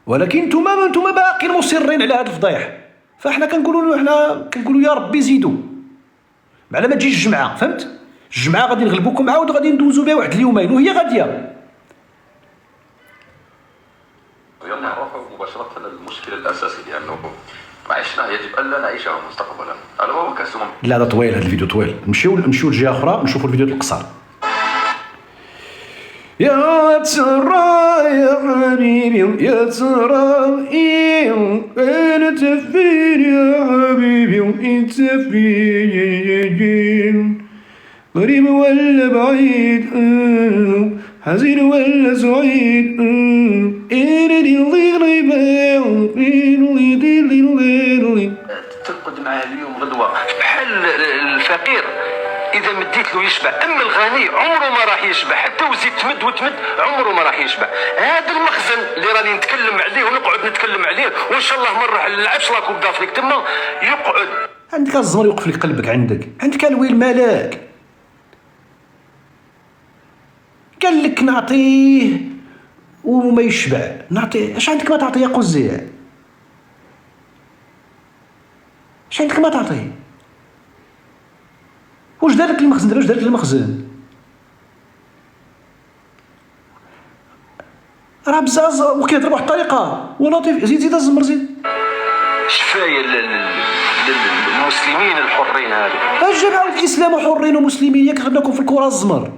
ولكن نتوما باقيين مصرين على هذا الفضايح. فاحنا كنقولوا يا ربي زيدوا، على ما تجيش الجمعه، فهمت؟ الجمعه غادي نغلبوكم عاود غادي ندوزو بها واحد اليومين وهي غاديه. يلا نروحوا مباشره للمشكله الاساسي لانه ما عشناه يجب الا نعيشه مستقبلا. هذا هو كاس لا هذا طويل، هذا الفيديو طويل. نمشيو لجهه اخرى نشوفوا الفيديو القصار. يا ترى يا حبيبي يا ترى أنت فين يا حبيبي وأنت فين، قريب ولا بعيد، حزين ولا سعيد، ترقد معاه اليوم غدوه بحال الفقير اذا مديت له يشبع، اما الغني عمره ما راح يشبع، حتى وزيد تمد وتمد عمره ما راح يشبع. هذا المخزن اللي راني نتكلم عليه ونقعد نتكلم عليه وان شاء الله ما نروح نلعبش لاكوب دافريك تما يقعد. عندك الزمر يوقف لك قلبك، عندك الويل مالك قال لك نعطيه وما يشبع، نعطيه. اش عندك ما تعطيه يا قزيع؟ اش عندك ما تعطيه؟ واش دار لك المخزن؟ واش دار لك المخزن؟ راه بزاز وكيهضر بواحد الطريقه ولطيف. زيد الزمر زيد. شفايه للمسلمين الحرين هذو. الجماعه الاسلام حرين ومسلمين، ياك غناكم في الكره الزمر.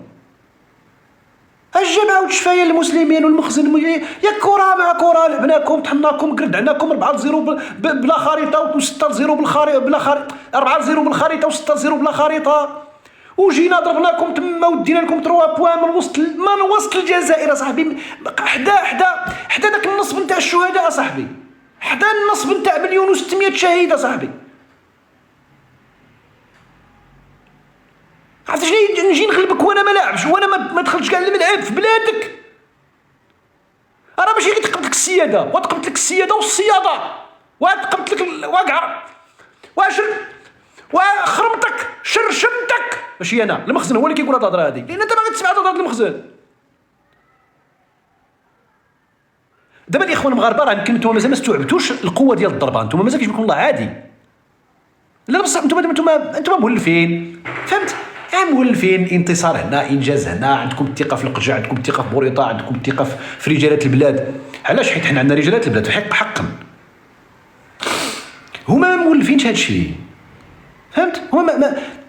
الجماعه والشفايه للمسلمين والمخزن يا كره مع كره لعبناكم طحناكم قردعناكم 4-0 بلا خريطه و6-0 بلا خريطه، 4-0 بالخريطه و6-0 بلا خريطه، وجينا ضربناكم تما ودينا لكم 3 بوان من وسط الجزائر اصاحبي. حدا داك النصب نتاع الشهداء اصاحبي، حدا النصب نتاع 1,600,000 شهيد اصاحبي. عرفتي شنو نجي نغلبك وانا ما لاعبش وانا ما دخلتش كاع الملعب في بلادك؟ انا ماشي غير تقبت لك السياده وتقبت لك السياده والصياده وتقبت لك الواقع وخرمتك شرشمتك، ماشي انا. المخزن هو اللي كيقول هاد الهضره هادي، لان انت ما غتسمع هاد الهضره المخزن. دابا الاخوان المغاربه راه يمكن نتوما مازال ما استوعبتوش القوه ديال الضربه، نتوما مازال كيجيبكم الله عادي. لا بصح نتوما مولفين، فهمت؟ مولفين انتصار هنا، انجاز هنا، عندكم الثقه في القجع، عندكم الثقه في بوريطه، عندكم الثقه في رجالات البلاد. علاش؟ حيت حنا عندنا رجالات البلاد حقا. هما ما مولفينش هذا الشيء، فهمت؟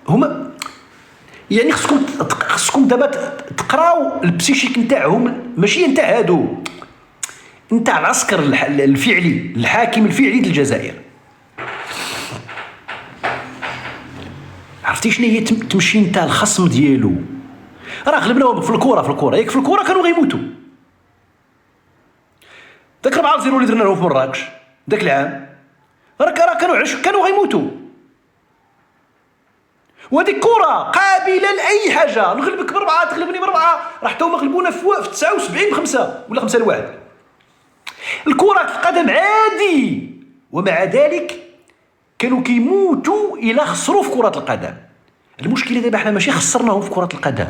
هما يعني خصكم دابا تقراو البسيشيك نتاعهم، ماشي نتاع هادو، نتاع العسكر الفعلي، الحاكم الفعلي ديال الجزائر. عرفتي شنو هي تمشي نتاع الخصم ديالو؟ راه غلبناهم في الكره ياك في الكره كانوا غيموتوا. داك 4-0 اللي درنا له في مراكش داك العام راه كانوا غيموتوا. وهذيك كره قابله لاي حاجه، نغلبك ب4 تغلبني ب4، راح حتى هما غلبونا في 79 ب5 ولا 5-1. الكره القدم عادي، ومع ذلك كانوا كيموتوا الى خسروا في كره القدم. المشكله دابا حنا ماشي خسرناهم في كره القدم.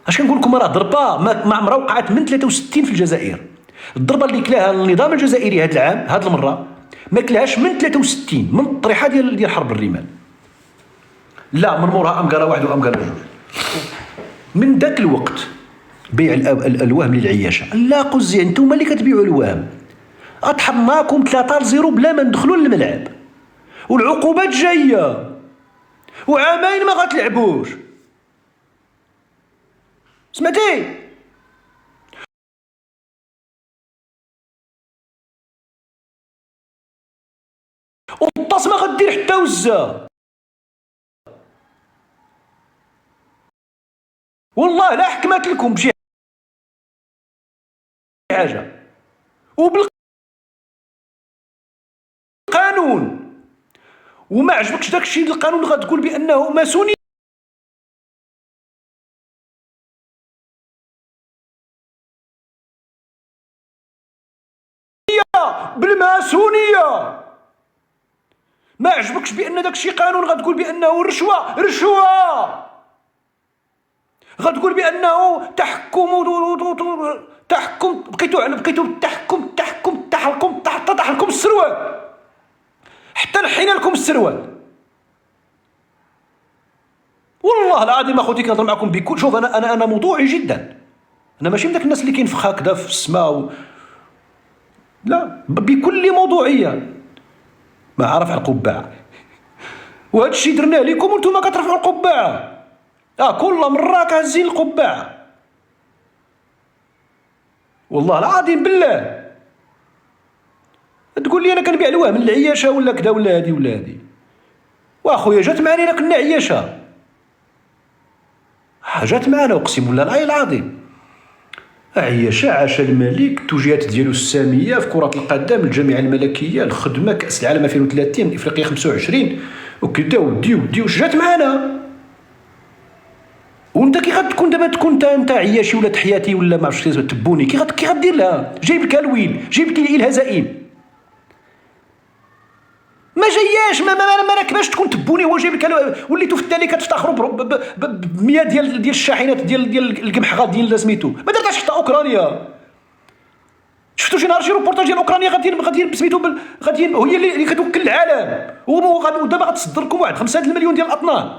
اش كنقول لكم؟ راه ضربه ما عمرها وقعت من 63 في الجزائر. الضربه اللي كلاها النظام الجزائري هذا العام هذه المره ما كلاهاش من 63، من الطريحه ديال حرب الرمال. لا من موراها امكاره 1 وامكاره 2. من ذاك الوقت بيع الوهم للعياشه. لا قزي انتم اللي كتبيعوا الوهم. اطحناكم 3-0 بلا ما ندخلوا للملعب، والعقوبات جايه، وعامين ما غتلعبوش. سمعتي؟ والطاس ما غدير حتى وزه، والله لا حكمت لكم بشي حاجه وبالقانون. وما عجبكش داك الشيء القانون غتقول بانه ماسونيه، بالماسونيه. ما عجبكش بان داك الشيء قانون غتقول بانه رشوه. غتقول بانه تحكم بقيتو تحكم السروال، حتى نحينا لكم السروال. والله العظيم اخوتي كنهضر معكم بكل شوف، انا موضوعي جدا، انا ماشي من داك الناس اللي كينفخ هكذا في السماء لا، بكل موضوعيه. ما عرف على القبعه، وهذا الشيء درناه لكم وانتم كترفعوا القبعه. كل مره كهزين القبعه، والله العظيم بالله. تقول لي انا كنبيع الوهم من العياشه ولا كذا ولا هادي ولا هادي، واخويا جات معنا كنا عياشه، جات معنا اقسم بالله العظيم. عياشه عاش الملك، التوجيهات ديالو الساميه في كره القدم، الجامعه الملكيه، الخدمه، كاس العالم 2030، افريقيا 25 وكذا ودي واش جات معنا. وانت كي غتكون دابا تكون انت عياشي ولا تحياتي ولا ما عرفتش تبوني، كي غدير لها؟ جايب لك الويل، جايب لك الهزائم، ما جاياش ما راكباش تكون تبوني، هو جايب لك. وليتو في التالي كتفتخروا ب100 ديال الشاحنات ديال القمح غاديين سميتو، ما درتهاش حتى اوكرانيا. شفتوا شي نهار شي روبورتاج ديال اوكرانيا غاديين سميتو غاديين هي اللي كتوكل العالم، ودابا غتصدر لكم واحد 5 المليون ديال الاطنان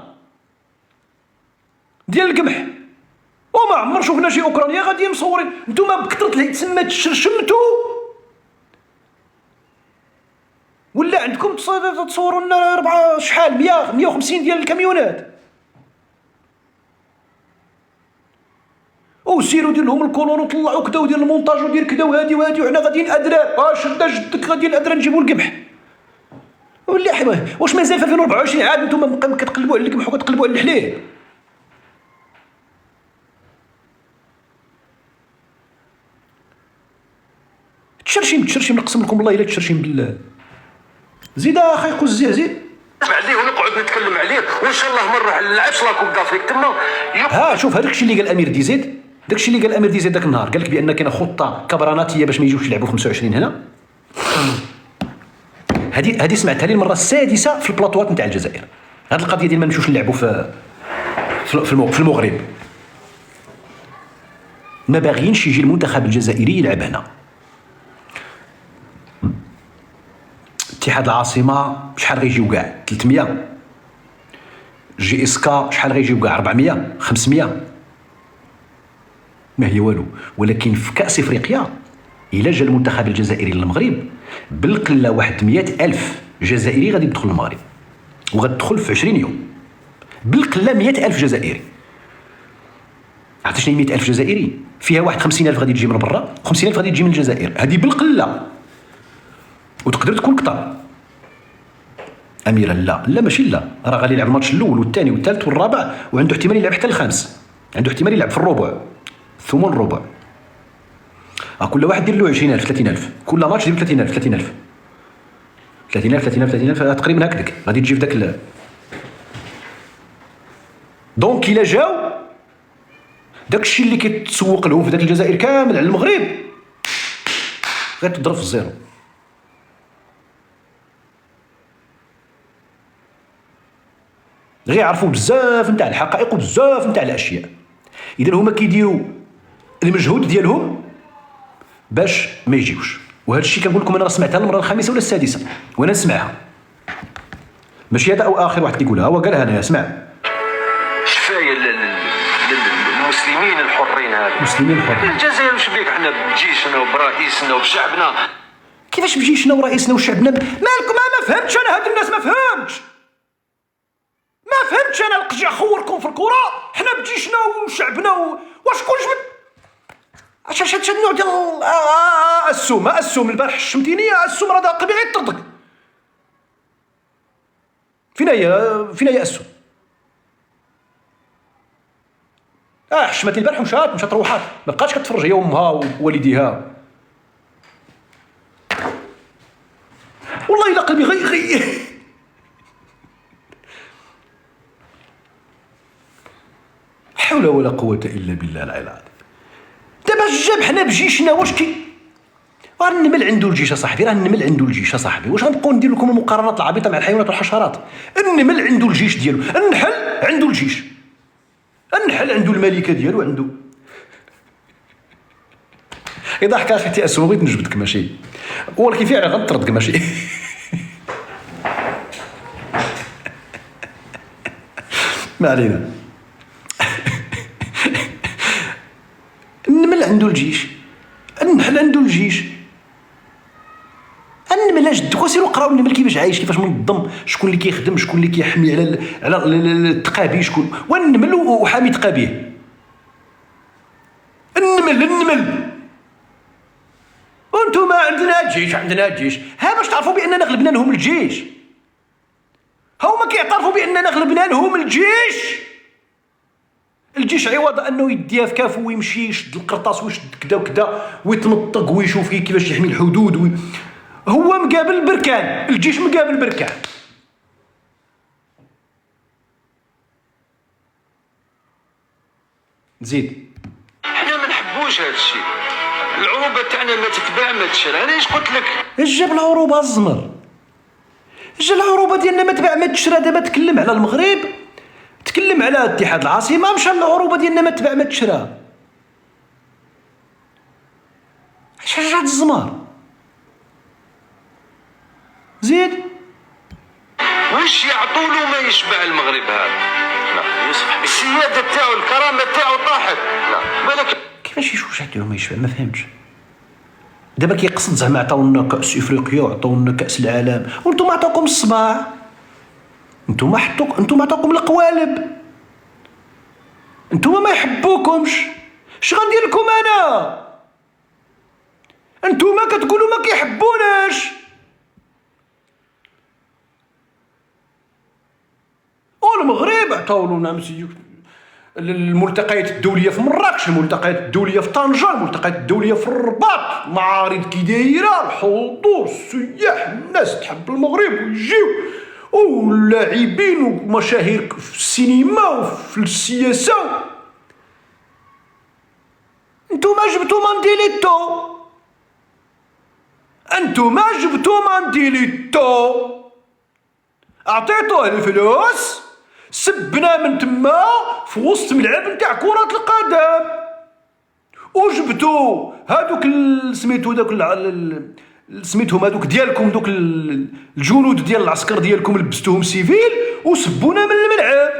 ديال القمح، وما عمر شفنا شي اوكرانيا غاديين مصورين. نتوما بكثرة اللي تسمى تشرشمتو، ولا عندكم تصوروا لنا 4 شحال 150 ديال الكاميونات، وسيروا دير لهم الكولون وطلعوا كذا ودير المونتاج ودير كذا وهادي وحنا غاديين ادرار. شدا جدك غاديين ادرار نجيبوا القمح. ولا حبايبي واش مازال في 2024 عاد نتوما كتقلبوا على القمح وكتقلبوا على الحليب؟ تشرشم نقسم لكم الله الا تشرشم بالله. زيد اخي قز زيد عليه ونقعد نتكلم عليه، وان شاء الله نروح نلعب لا كوب دافريك تما. شوف هذاك الشيء اللي قال الامير دي زيد، داك الشيء اللي قال الامير دي زيد داك النهار، قال لك بان كاينه خطه كبراناتيه باش ما يجيوش يلعبوا 25 هنا. هذه سمعتها لي المره السادسه في البلاطوات نتاع الجزائر، هذه القضيه ديال ما نمشيوش نلعبوا في المغرب. ما باغيينش يجي المنتخب الجزائري يلعب هنا. اتحاد العاصمه شحال غيجيو كاع؟ 300. جي اس كا شحال غيجيو كاع؟ 400 500. ما هي والو. ولكن في كاس افريقيا الا جا المنتخب الجزائري للمغرب بالقله واحد 100,000 جزائري غادي يدخل المغرب، وغتدخل في 20 يوم بالقله 100,000 جزائري. عرفتي شنو هي 100,000 جزائري؟ فيها واحد 50,000 غادي تجي من برا، 50,000 غادي تجي من الجزائر. هذه بالقله، وتقدر تكون كثر. اميره لا ماشي لا، راه غادي يلعب الماتش الاول والثاني والثالث والرابع، وعنده احتمال يلعب حتى الخامس، عنده احتمال يلعب في الربع ثم الربع. كل واحد دير له 20,000 30,000 كل ماتش، دير 30,000 تقريبا هكذاك غادي تجي في داك دونك الا جاو داكشي اللي كيتسوق لهم في داك الجزائر كامل على المغرب غتضرب في الزيرو. غير يعرفوا بزاف نتاع الحقائق وبزاف نتاع الاشياء. اذا هما كيديروا المجهود ديالهم باش ما يجيوش. وهذا الشيء كنقول لكم انا سمعتها المره الخامسه ولا السادسه وانا نسمعها، ماشي هذا او اخر واحد كيقولها، هو قالها انا اسمع. شفايه للمسلمين الحرين هذا، المسلمين الحرين الجزائر واش بيك حنا بجيشنا وبرئيسنا وبشعبنا؟ كيفاش بجيشنا ورئيسنا وشعبنا؟ مالكم؟ ما فهمتش انا هاد الناس، ما فهمتش انا القجع خوركم في الكره. حنا بجيشنا وشعبنا واش كلش اش هاد النوع ديال السوم البارح شمتيني السوم راه قبيل غير يطردك. فين هي السوم؟ حشمتي البارح مشات روحات، ما بقاتش كتفرج هي وامها ووالديها. والله الا قلبي غي حول ولا قوة إلا بالله العلي العظيم. دابا جاب حنا بجيشنا واش راه النمل عنده الجيش صاحبي، واش غنبقاو ندير لكم المقارنات العبيطة مع الحيوانات والحشرات؟ النمل عنده الجيش ديالو، النحل عنده الجيش. النحل عنده الملكه ديالو عنده. اذا حكى اختي اسمو بغيت نجبدك ماشي، ولكن فعلا غنطردك ماشي. ما علينا. النمل عنده الجيش، النحل عنده الجيش. النمل اجدك وسيروا قراو النمل كيفاش عايش، كيفاش منظم، شكون اللي كيخدم، شكون اللي كيحمي على التقابي، شكون والنمل وحامي تقابيه. النمل وانتم عندنا الجيش ها باش تعرفوا باننا غلبنا لهم الجيش. هما كيعترفوا باننا غلبنا لهم الجيش عوض انه يديها في كافو ويمشي يشد القرطاس ويشد كدا وكدا ويتنطق ويشوف كيفاش يحمي الحدود هو مقابل بركان، الجيش مقابل بركان. نزيد. حنا ما نحبوش هذا الشيء، العروبه تاعنا ما تتباع ما تشرى. انا ايش قلت لك؟ جاب العروبه الزمر، جا العروبه ديالنا ما تباع ما تشرى. دابا تكلم على المغرب، تكلم على اتحاد العاصمه، مشى العروبه ديالنا ما تباع ما تشرى. اش هاد الزمر؟ زيد. واش يعطوا له ما يشبع المغرب هذا؟ لا يوسف حبيبي، السياده تاعو الكرامه تاعو طاحت. لا بالك كيفاش يشوف له ما يشبع؟ ما فهمتش. دابا كيقصد زعما عطاونا كاس افريقيا وعطاونا كاس العالم وانتم عطاوكم الصباع، انتم عطاوكم القوالب، انتم ما يحبوكمش. اش غندير لكم انا؟ انتم كتقولوا ما كيحبوناش. والمغرب عطاولنا الملتقيات الدوليه في مراكش، الملتقيات الدوليه في طنجه، الملتقيات الدوليه في الرباط، معارض كي دايره، الحضور، السياح، الناس تحب المغرب ويجيو، واللاعبين ومشاهير في السينما وفي السياسه. انتوما جبتو مانديليتو، اعطيتوه الفلوس، سبنا من تما في وسط ملعب نتاع كرة القدم، وجبتو هادوك سميتهم هادوك ديالكم، دوك الجنود ديال العسكر ديالكم لبستوهم سيفيل وسبونا من الملعب.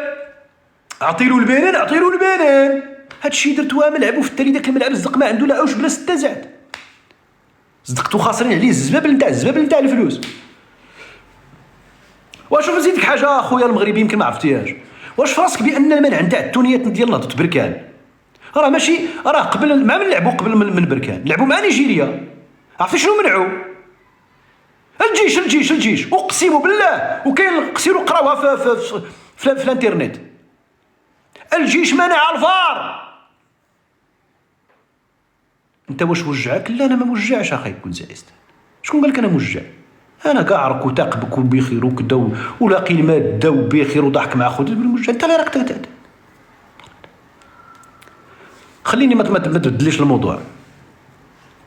اعطيلو البنان، هادشي درتوها ملعب، وفي التالي داك الملعب صدق ما عنده لا عوش بلا سته زاد، صدقتو خاسرين عليه الزبابل نتاع الفلوس. واشوف نزيدك حاجه اخويا المغربي يمكن ما عرفتيهاش، واش فراسك بان المنع نتاع التونيات ديال نهضه بركان راه قبل ما نلعبوا قبل من بركان لعبوا مع نيجيريا. عرفتي شنو منعوا؟ الجيش اقسم بالله، وكاين قصيروا قراوها في الانترنت. الجيش منع الفار. انت واش وجعك؟ لا انا ما موجعش اخي، كون زعست. شكون قال لك انا موجع؟ انا كاعرك وتاقبك وبخير وكدا ولاقي الماده وبخير وضحك مع خوتي بالموجع. انت اللي راك تهدد. خليني ما تبدليش الموضوع.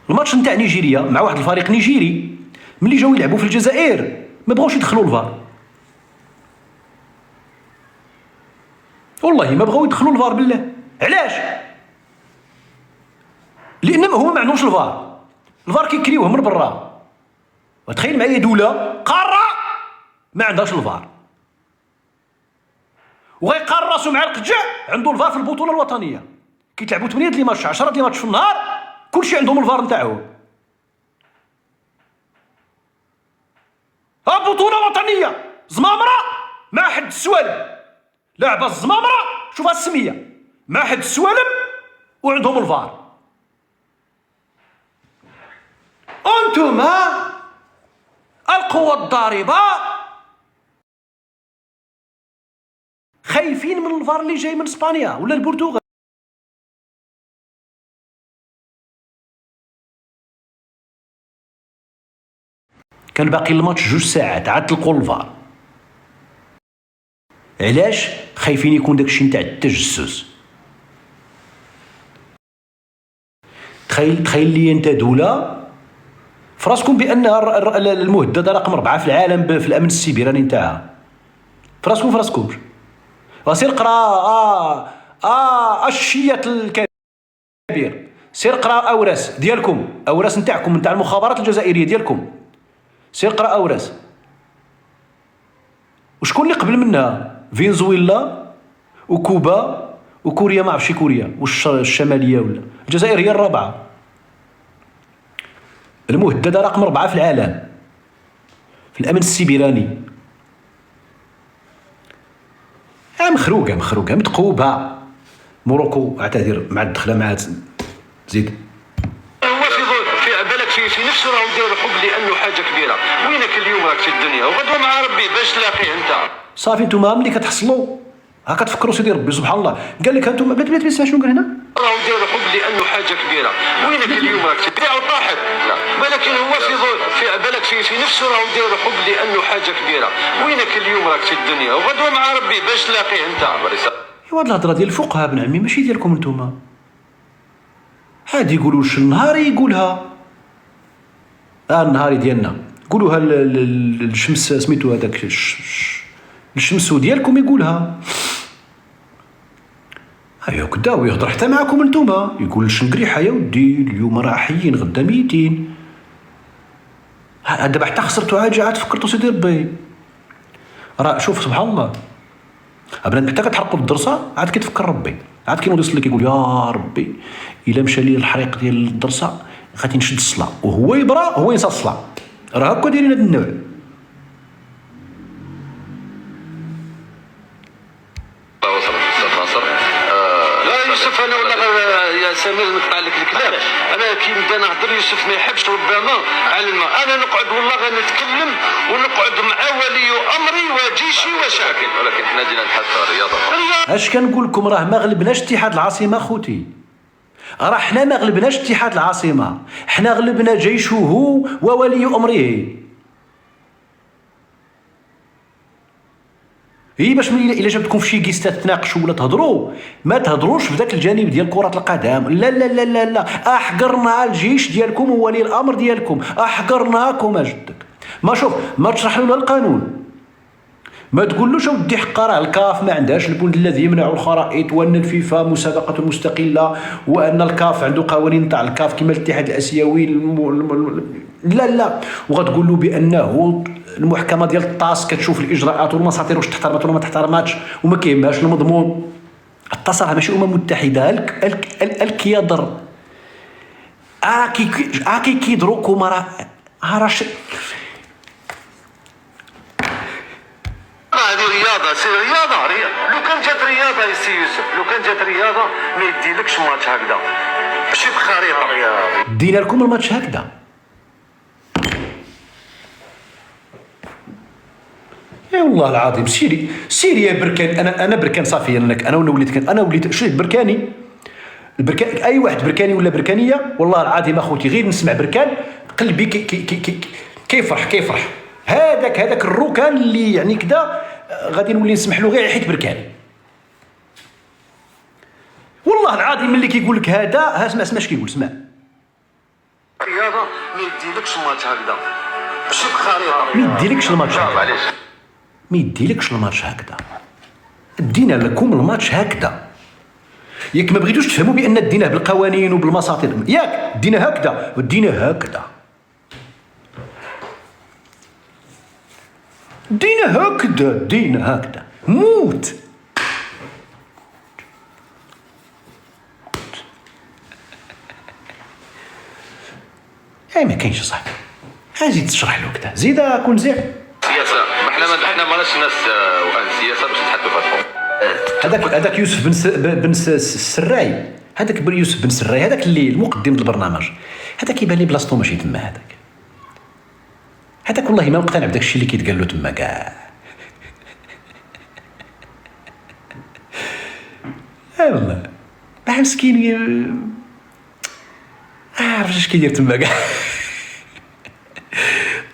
الماتش نتاع نيجيريا مع واحد الفريق نيجيري، ملي جاو يلعبوا في الجزائر ما بغاوش يدخلوا الفار، والله ما بغاو يدخلوا الفار بالله. علاش؟ لان هما ما عندهمش الفار كيكريوه من برا. وتخيل معايا دوله قاره ما عندهاش الفار، وغيقارن راسو مع القجع عنده الفار في البطوله الوطنيه، كيتلعبوا 8 ديال الماتش 10 ديال الماتش في النهار، كلشي عندهم الفار نتاعهم. بطوله وطنيه زمامره مع حد السوالم، لعبه الزمامره شوفها السميه مع حد السوالم وعندهم الفار. انتما القوة الضاربة خايفين من الفار اللي جاي من اسبانيا ولا البرتغال. كان باقي الماتش 2 ساعات عاد تلقوا الفار. علاش؟ خايفين يكون داكشي نتاع التجسس. تخيل لي انت دولة فراسكم بانها المهدده رقم 4 في العالم في الامن السيبراني نتاعها، فراسكمش. وسير قرا الشيط الكبير. سير قرا اوراس ديالكم، اوراس نتاعكم نتاع المخابرات الجزائريه ديالكم، سير قرا اوراس. وشكون اللي قبل منها؟ فنزويلا وكوبا وكوريا، ما عرفتش كوريا واش الشماليه ولا الجزائر هي الرابعه، المهدده رقم 4 في العالم في الامن السيبراني. مخروقه متقوبه. موروكو اعتذر مع الدخله معها زيد. هو في بالك في نفسه راهو داير حب لانه حاجه كبيره. وينك اليوم راك في الدنيا وغدوه مع ربي باش تلاقيه انت. صافي نتوما ملي كتحصلوا هاكا تفكروا سيدي ربي سبحان الله. قال لك انتم بلاتي تسمع شنو قال هنا؟ راهو داير حب لانه حاجه كبيره. وينك اليوم راك في الدنيا وطاحت. لا ولكن هو في بالك في نفسه راهو داير حب لانه حاجه كبيره. وينك اليوم راك في الدنيا وغدوه مع ربي باش تلاقيه انت. ايوا هاد الهضره ديال الفقهاء بن عمي ماشي ديالكم نتوما. هادي يقولوا النهاري يقولها النهاري ديالنا، قولوها الشمس سميتو هذاك الشمس ديالكم يقولها. ايوا كدا ويهضر حتى معاكم نتوما، يقول الشنقريحه يا ودي اليوم راه حيين غدا ميتين. دابا حتى خسرتو عاد فكرتو سيدي ربي. راه شوف سبحان الله بنادم حتى كتحرقوا الدرسه عاد كيتفكر ربي، عاد كينوض يصلي كيقول يا ربي الا مشى لي الحريق ديال الدرسه غادي نشد الصلاه، وهو يبرا هو ينسى الصلاه. راه هكا دايرين هذا النوع. لا يوسف انا ولا يا سمير نقطع لك الكلام. انا كي نبدا نهضر يوسف ما يحبش ربما على الماء. انا نقعد والله غنتكلم ونقعد مع ولي امري وجيشي وشعبي. ولكن حنا جينا نحثوا الرياضه. اش كنقول لكم؟ راه ما غلبناش اتحاد العاصمه خوتي، راه حنا ما غلبناش اتحاد العاصمه، حنا غلبنا جيشه وولي امره. هي باش الا جابتكم في شي كيستات تناقشوا ولا تهضروا، ما تهضروش في ذاك الجانب ديال كره القدم. لا لا لا لا لا، احقرنا الجيش ديالكم وولي الامر ديالكم، احقرناكم اجدك. ما شوف ما تشرح لنا القانون، ما تقولوش اودي حقا راه الكاف ما عندهاش البند الذي يمنع الخرائط، وان الفيفا مسابقه مستقله، وان الكاف عنده قوانين تاع الكاف كما الاتحاد الاسيوي لا لا، وغتقول له بانه المحكمه ديال الطاس كتشوف الاجراءات والمساطير واش تحترمت ولا ما تحترماتش وما كيهمهاش المضمون. الطاس راه ماشي متحده، الكيادر كيدروكم راه هذه رياضه سي رياضه. لو كان جات رياضه يا سي يوسف، لو كان جات رياضه ما يديلكش ماتش هكذا ماشي بخريطه. دينا لكم الماتش هكذا. اي والله العظيم سيري يا بركان. انا بركان صافي. انا وليت شوف بركاني. البركان اي واحد بركاني ولا بركانيه والله العظيم اخوتي غير نسمع بركان قلبي كيفرح. هذاك الروكان اللي يعني كذا غادي نولي نسمح له غير حيت بركاني. والله العظيم ملي كيقول لك هذا اسمع كيقول اسمع. رياضه ما يديلكش ماتش هكذا ماشي بخريطه. ما يديلكش الماتش هكذا، ما يديلكش الماتش هكذا. دينا لكم الماتش هكذا. ياك ما بغيتوش تفهموا بان ديناه بالقوانين وبالمساطير، ياك دينا هكذا ودينا هكذا. دينا هكذا موت. اي ما كاينش صاحبي. زيد تشرح له كذا، زيد كون زين. سياسه احنا ماناش ناس واهل السياسه باش نتحدثوا في الحكم. هذاك يوسف بن السراي، هذاك يوسف بن السراي، هذاك اللي المقدم البرنامج، هذاك كيبان لي بلاصتو ماشي تما. هذاك والله ما مقتنع بداك الشيء اللي كيتقال له تما كاع. والله ما مسكين عرفت اش كيدير تما كاع.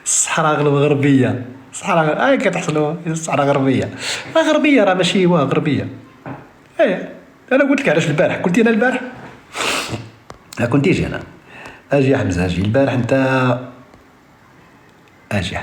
الصحراء الغربيه، صحراء كتحصلوا الصحراء غربيه راه ماشي غربيه. انا قلت لك علاش البارح قلت انا البارح ما كنتيش انا. اجي يا حمزه اجي البارح انت اجي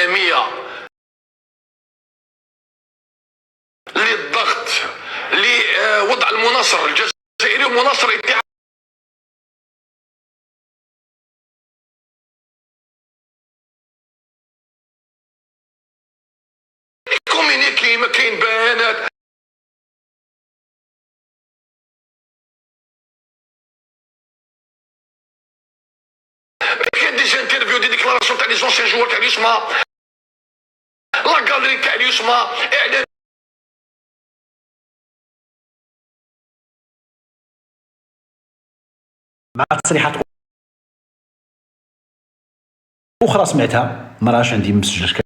العالمية للضغط لوضع المناصر الجزائري ومناصر اتحاد كومينيكي، ما كاين بيانات. كاين ديجا انترفيو دي ديكلاراسيون تاع لي زونسيان جوار تاع اليوسما، لا غالري تاع اليوسما، اعلان مع تصريحات اخرى سمعتها ما راهش عندي مسجل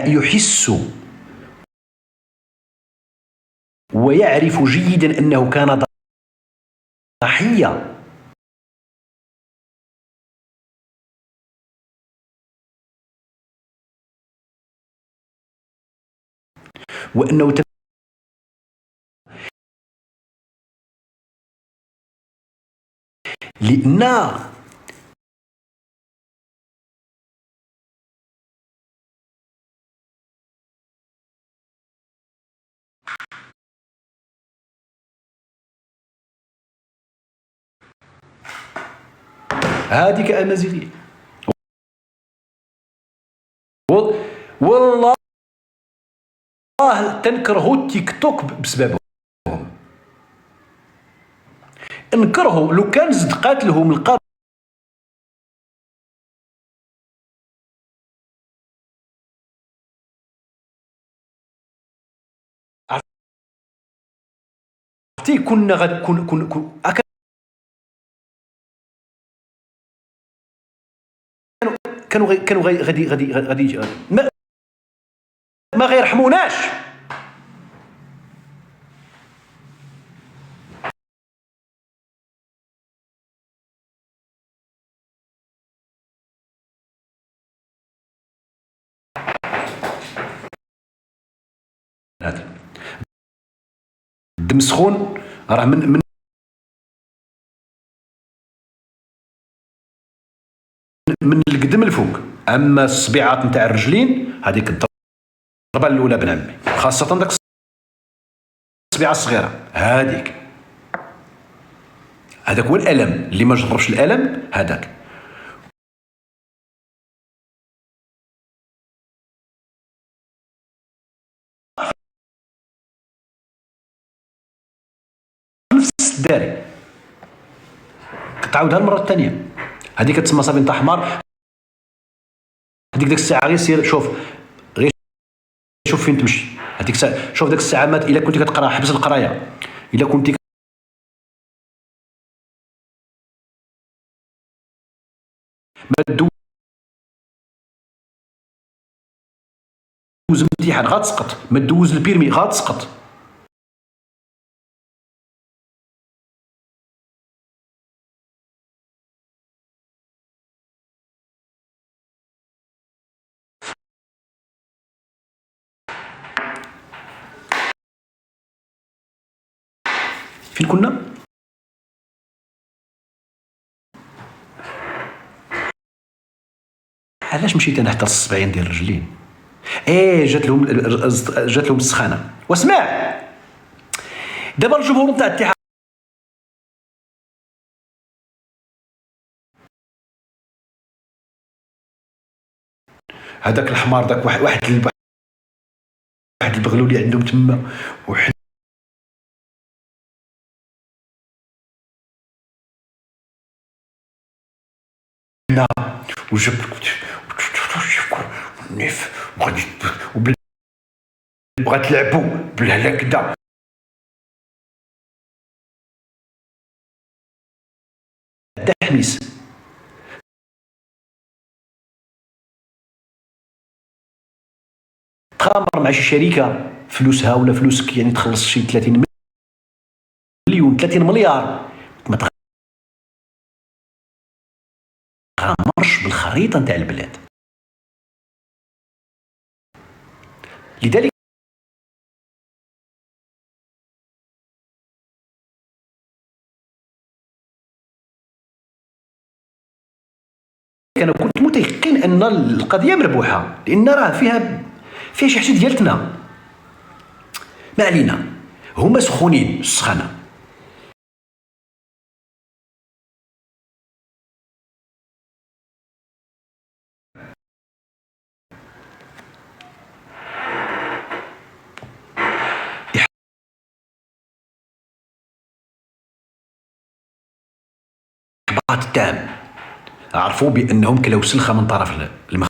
يحس ويعرف جيدا أنه كان ضحية وأنه لأن هذه الأمازيغية والله تنكرهوا التيك توك بسببهم، انكرهوا لو كان صدقات لهم القاب عرفتي كنا غادي كانوا غادي ما غيرحموناش. هذا الدم سخون راه من القدم الفوق، اما الصبيعات نتاع الرجلين هذيك الضربه الاولى بن عمي، خاصه داك الصبيعه الصغيره هذاك هو الالم. اللي ما جربش الالم هذاك نفس الداري. كتعاودها المره الثانيه، هذه كتسمى صافي نتاع حمار. هذيك ديك الساعه غير سير شوف، غير شوف فين تمشي. هذيك الساعه شوف، ديك الساعه مات الا كنتي كتقرا حبس القرايه، الا كنتي ما دوز امتحان غتسقط، ما دوز البيرمي غتسقط. فين كنا؟ علاش مشيت انا حتى الصبعين ديال الرجلين؟ جات لهم السخانه. واسمع دابا الجمهور نتاع الاتحاد هذاك الحمار، داك واحد البغلولي عندهم تما، وحنا وجاب النيف وغادي بغات تلعبوا بالهكذا. تحميس تخامر مع شي شركه فلوسها ولا فلوسك، يعني تخلص شي 30 مليون 30 مليار، ما تغامرش بالخريطه نتاع البلاد. لذلك انا كنت متيقن ان القضيه مربوحه، لان راه فيها شي حاجه ديالتنا. ما علينا، هما سخونين السخانه. احباط تام، عرفوا بانهم كلاو سلخه من طرف المخزن.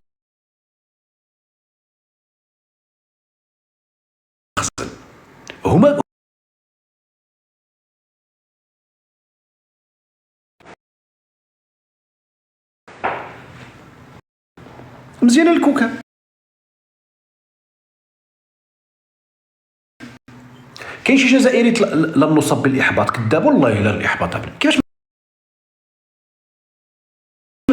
هما مزيانه الكوكا. كاين شي جزائري لم نصب بالاحباط، كذاب والله لا الاحباط كيفاش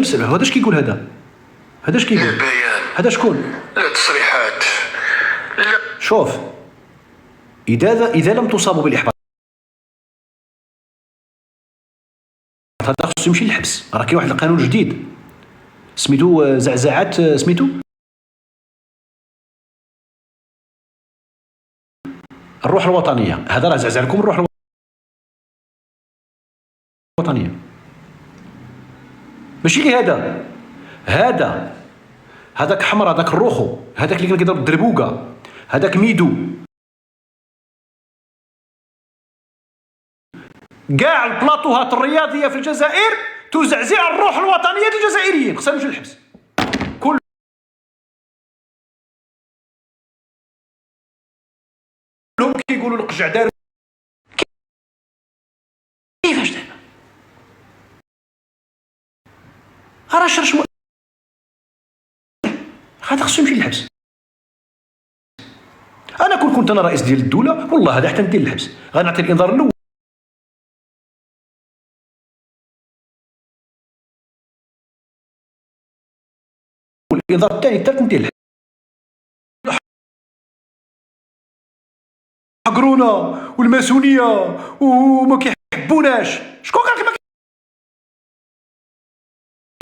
هذا اش كيقول هذا اش كيقول لا بيان، هذا شكون؟ لا تصريحات، لا. شوف، اذا لم تصابوا بالاحباط هذا خصو يمشي للحبس. راه كاين واحد القانون جديد سميتو زعزعات، سميتو الروح الوطنيه. هذا راه زعزع لكم الروح الوطنيه. ماشي غير هذاك حمر، هذاك الروخو، هذاك اللي كان كيضرب الدربوقه، هذاك ميدو، كاع البلاطوهات الرياضيه في الجزائر تزعزع الروح الوطنيه للجزائريين. خصهم يمشيو للحبس كلهم. كيقولوا القجع دار كيفاش دابا؟ راه شرش هذا خصو يمشي للحبس. انا كنت انا رئيس ديال الدوله والله هذا حتى ندير للحبس، غنعطي الانذار الاول. الانذار الثاني الثالث ندير للحبس. حقرونا والماسونيه وما كيحبوناش. شكون قال لك ما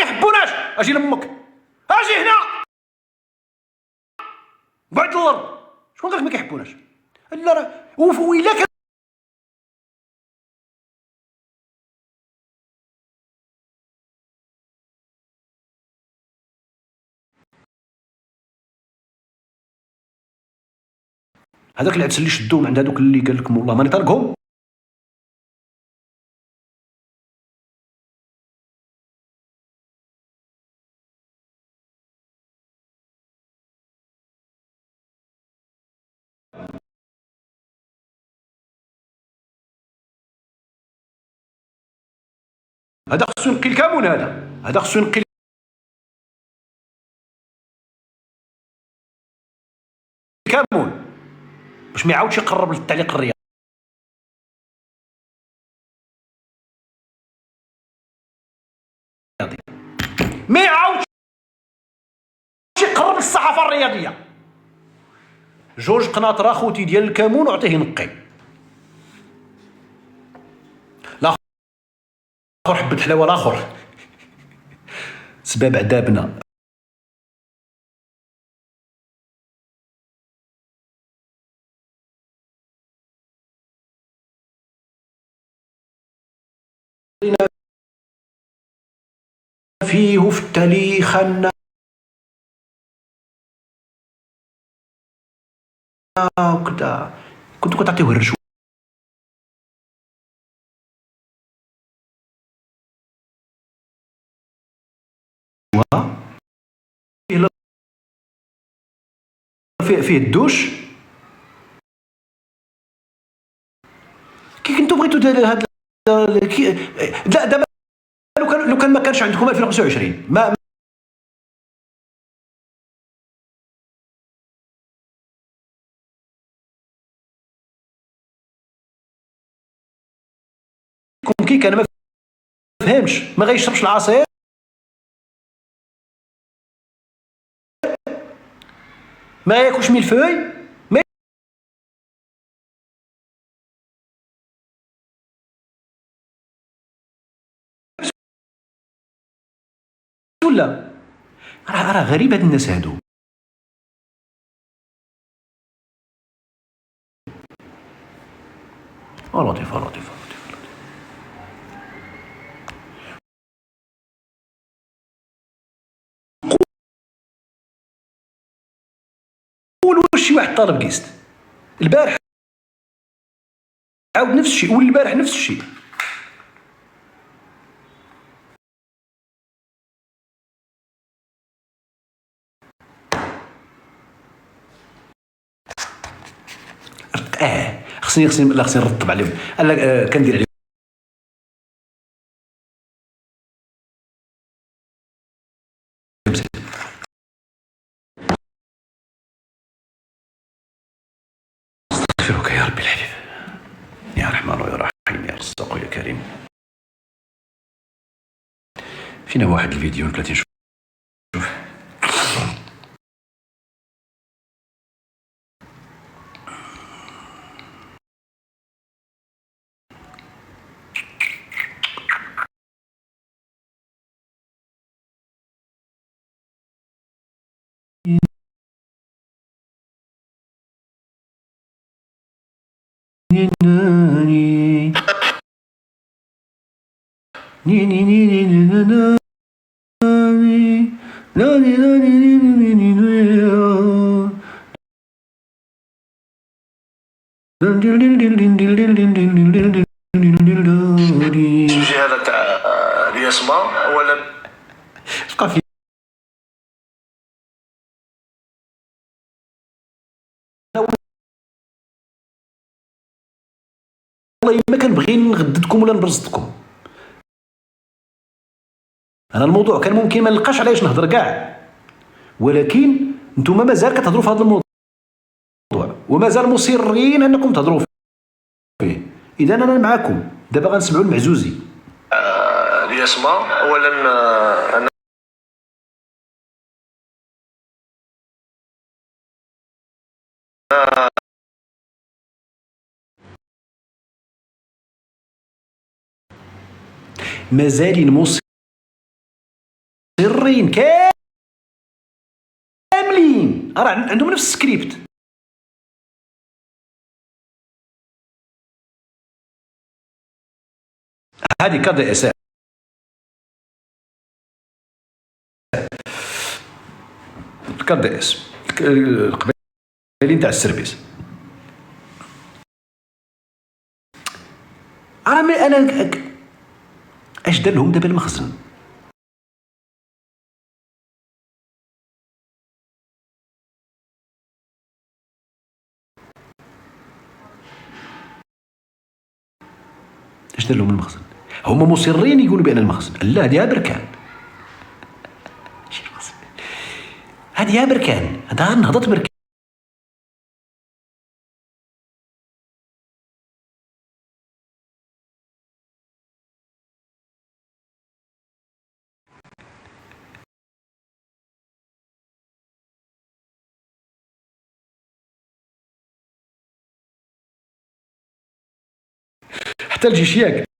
كيحبوناش؟ اجي لامك، اجي هنا بعد الارض. شكون قال لك ما كيحبوناش؟ لا راه وإلا كان هذاك العدس اللي شدوه من عند هذوك اللي قال لكم والله ماني طارقهم، هذا خصو ينقي الكامون. هذا خصو ينقي الكامون باش ما يعاودش يقرب للتعليق الرياضي. ما يعاودش يقرب للصحافه الرياضيه. جورج قناطره خوتي ديال الكامون وعطيه ينقي. الاخر حبة حلاوه، الاخر سباب عذابنا. فيه في التاريخ أن وكذا كنت تعطيه الرشوة. فيه الدوش. كي كنتو بغيتو هاد لا دابا لو كان ما كانش عندكم 2025 ما كي كان ما فهمش، ما غيشربش العصير، ما ياكلش ميلفوي، ما ولا راه غريب هاد الناس هادو. لطيف لطيف. قولوا شي واحد طالب كيست البارح عاود نفس الشيء، والبارح نفس الشيء. خصني نرتب عليهم. كندير عليهم استغفرك يا ربي الحبيب، يا رحمن يا رحيم يا رزاق يا كريم. فينا واحد الفيديو نبغي نشوف. تجي هذا تاع الياسما ولا تلقى في والله ما كنبغي نغددكم ولا نبرزدكم. انا الموضوع كان ممكن ما نلقاش علاش نهضر كاع، ولكن نتوما مازال كتهضروا في هذا الموضوع ومازال مصرين انكم تهضروا فيه. اذا انا معكم دابا غنسمعوا المعزوزي. الياسما ولا انا مازالين مصرين كاملين، راه عندهم نفس السكريبت. هذه كاد اس كاد اس القبيلين تاع السربيس. انا اش دار لهم دابا المخزن؟ اش دار لهم المخزن؟ هما مصرين يقولوا بان المخزن، لا هذه بركان، هذه بركان، هذا نهضة بركان. حتى الجيش ياك